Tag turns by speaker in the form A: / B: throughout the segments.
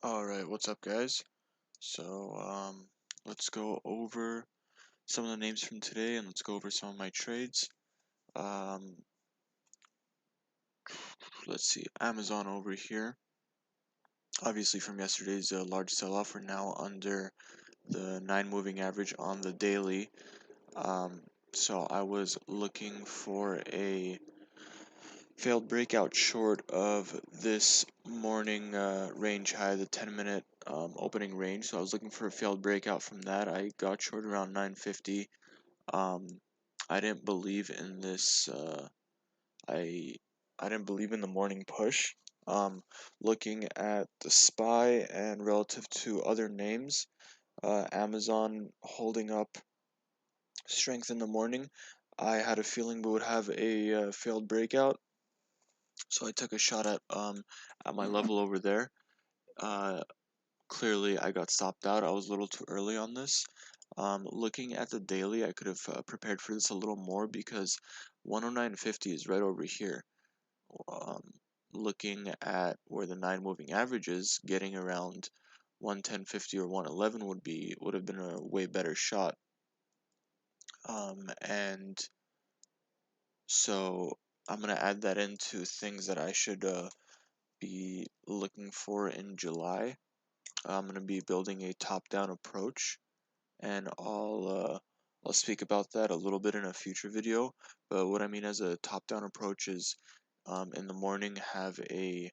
A: Alright, what's up guys? So let's go over some of the names from today and let's go over some of my trades. Um let's see, Amazon over here. Obviously from yesterday's large sell-off, we're now under the 9 moving average on the daily. So I was looking for a failed breakout short of this morning range high, the 10-minute opening range. So I was looking for a failed breakout from that. I got short around 950. I didn't believe in this. I didn't believe in the morning push. Looking at the SPY and relative to other names, Amazon holding up strength in the morning, I had a feeling we would have a failed breakout. So I took a shot at my level over there. Uh, Clearly, I got stopped out. I was a little too early on this. Looking at the daily, I could have prepared for this a little more because 109.50 is right over here. Um, Looking at where the 9 moving average is, getting around 110.50 or 111 would have been a way better shot. And so I'm gonna add that into things that I should be looking for in July. I'm going to be building a top-down approach, and I'll speak about that a little bit in a future video. But what I mean as a top-down approach is, in the morning have a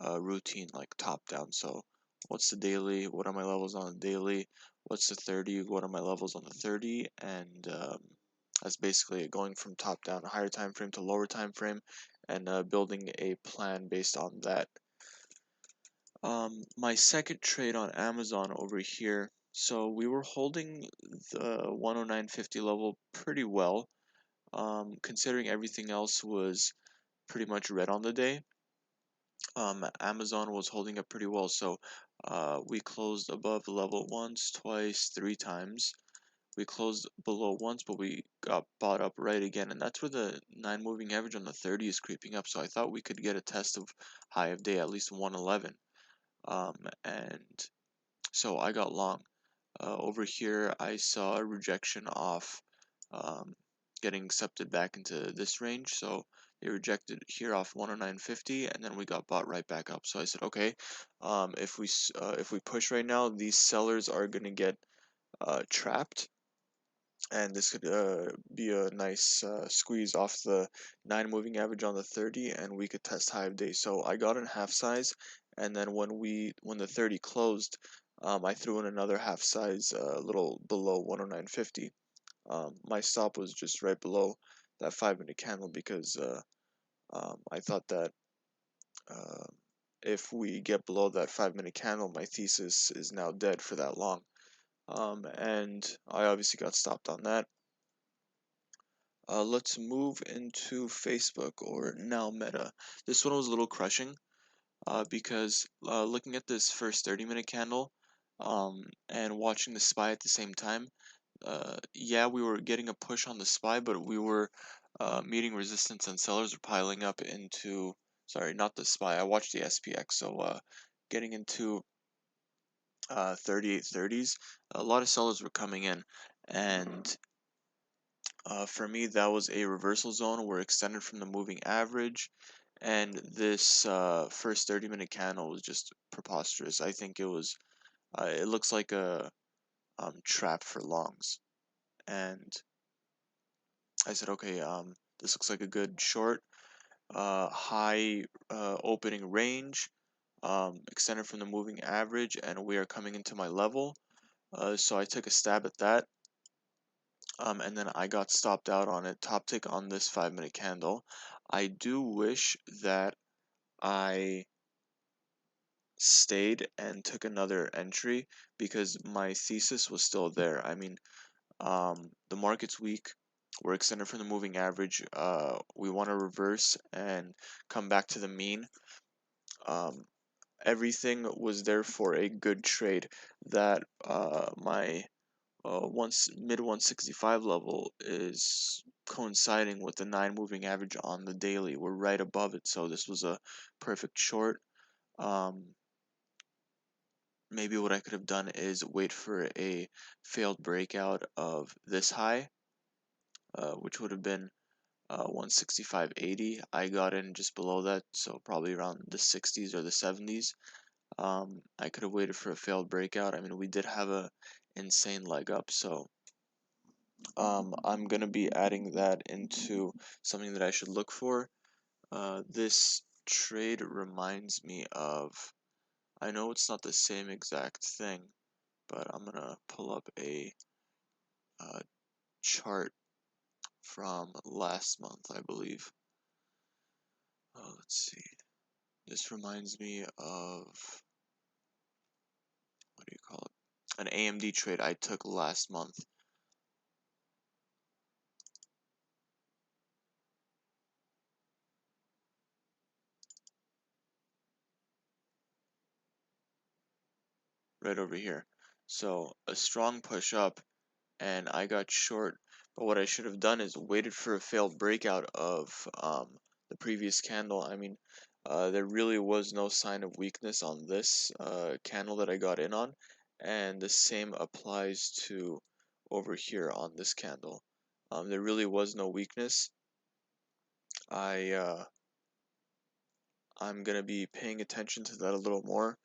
A: routine like top-down. So what's the daily? What are my levels on the daily? What's the 30? What are my levels on the 30? And that's basically it, going from top-down, higher time frame to lower time frame, and building a plan based on that. My second trade on Amazon over here. So we were holding the 109.50 level pretty well, considering everything else was pretty much red on the day. Amazon was holding up pretty well, so we closed above the level once, twice, 3 times. We closed below once, but we got bought up right again, and that's where the 9 moving average on the 30 is creeping up. So I thought we could get a test of high of day at least 111. And so I got long. Over here, I saw a rejection off um, getting accepted back into this range. So they rejected here off 109.50, and then we got bought right back up. So I said, okay, if we push right now, these sellers are gonna get trapped, and this could be a nice squeeze off the 9 moving average on the 30, and we could test high of day. So I got in half size, and then when the 30 closed, I threw in another half size a little below 109.50. My stop was just right below that 5-minute candle because I thought that uh, if we get below that 5-minute candle, my thesis is now dead for that long. And I obviously got stopped on that. Let's move into Facebook, or now Meta. This one was a little crushing because looking at this first 30-minute candle and watching the SPY at the same time, yeah, we were getting a push on the SPY, but we were meeting resistance and sellers were piling up into, sorry, not the SPY, I watched the SPX, so getting into 3830s, a lot of sellers were coming in, and for me, that was a reversal zone. We're extended from the moving average, and this first 30-minute candle was just preposterous. I think it looks like a trap for longs, and I said, okay, this looks like a good short, high opening range, extended from the moving average, and we are coming into my level. So I took a stab at that. And then I got stopped out on it. Top tick on this 5-minute candle. I do wish that I stayed and took another entry because my thesis was still there. I mean, the market's weak. We're extended from the moving average. We want to reverse and come back to the mean. Um, Everything was there for a good trade. That my once mid 165 level is coinciding with the 9 moving average on the daily. We're right above it, so this was a perfect short. Um, maybe what I could have done is wait for a failed breakout of this high, which would have been 165.80. I got in just below that, so probably around the 60s or the 70s. I could have waited for a failed breakout. I mean, we did have a insane leg up, so I'm gonna be adding that into something that I should look for. This trade reminds me of, I know it's not the same exact thing, but I'm gonna pull up a uh, chart from last month, I believe. Let's see. This reminds me of, what do you call it? An AMD trade I took last month. Right over here. So a strong push up, and I got short. But what I should have done is waited for a failed breakout of the previous candle. I mean, there really was no sign of weakness on this candle that I got in on, and the same applies to over here on this candle. There really was no weakness. I I'm gonna be paying attention to that a little more.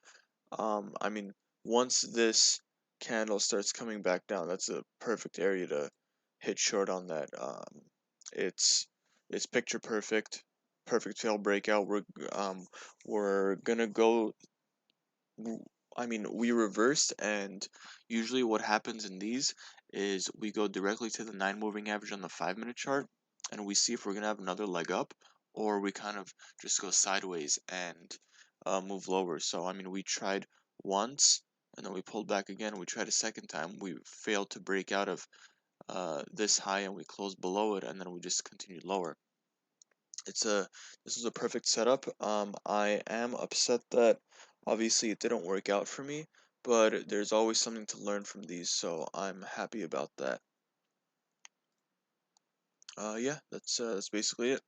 A: I mean, once this candle starts coming back down, that's a perfect area to hit short on that. It's it's picture perfect, perfect fail breakout. We're gonna go. I mean, we reversed, and usually what happens in these is we go directly to the 9 moving average on the 5 minute chart, and we see if we're gonna have another leg up, or we kind of just go sideways and move lower. So I mean, we tried once, and then we pulled back again. We tried a second time. We failed to break out of this high, and we closed below it, and then we just continued lower. This was a perfect setup. I am upset that obviously it didn't work out for me, but there's always something to learn from these, so I'm happy about that. Yeah, that's basically it.